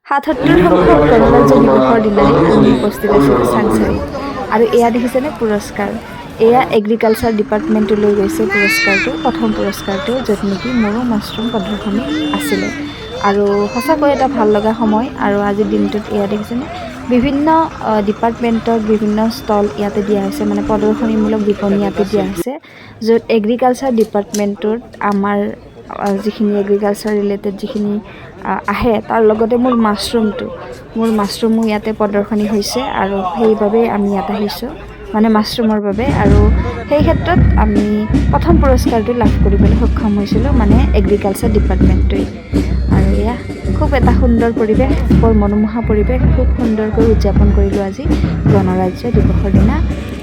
৭৭ সংখ্যক গণৰাজ্য দিৱসৰ দিনাই আমি উপস্থিত আছিলোঁ চাংচাৰিত আৰু এয়া দেখিছেনে পুৰস্কাৰ এয়া এগ্ৰিকালচাৰ ডিপাৰ্টমেণ্টলৈ গৈছে পুৰস্কাৰটো প্ৰথম পুৰস্কাৰটো য'ত নেকি মৰু মাছৰুম প্ৰদৰ্শনী আছিলে আৰু সঁচাকৈ এটা ভাল লগা সময় আৰু আজিৰ দিনটোত এয়া দেখিছেনে বিভিন্ন ডিপাৰ্টমেণ্টৰ বিভিন্ন ষ্টল ইয়াতে দিয়া হৈছে মানে প্ৰদৰ্শনীমূলক বিপণী ইয়াতে দিয়া হৈছে য'ত এগ্ৰিকালচাৰ ডিপাৰ্টমেণ্টত আমাৰ যিখিনি এগ্ৰিকালচাৰ ৰিলেটেড যিখিনি আহে তাৰ লগতে মোৰ মাছৰুমো ইয়াতে প্ৰদৰ্শনী হৈছে আৰু সেইবাবে আমি ইয়াত আহিছোঁ মানে মাছৰুমৰ বাবে আৰু সেই ক্ষেত্ৰত আমি প্ৰথম পুৰস্কাৰটো লাভ কৰিবলৈ সক্ষম হৈছিলোঁ মানে এগ্ৰিকালচাৰ ডিপাৰ্টমেণ্টটোৱে আৰু এয়া খুব এটা সুন্দৰ পৰিৱেশ বৰ মনোমোহা পৰিৱেশ খুব সুন্দৰকৈ উদযাপন কৰিলোঁ আজি গণৰাজ্য দিৱসৰ দিনা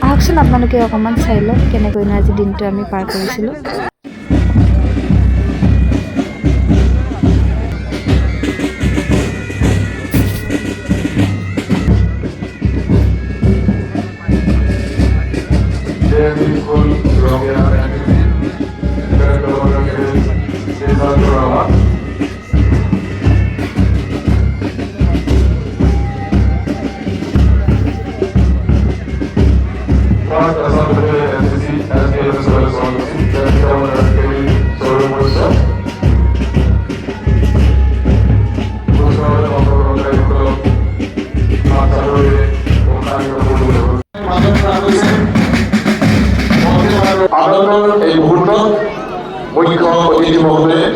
আহকচোন আপোনালোকে অকণমান চাই লওক কেনেকৈনো আজি দিনটো আমি পাৰ কৰিছিলোঁ আনন্দৰ এই মুহূৰ্তত মুখ্য অতিথি মহোদয়ে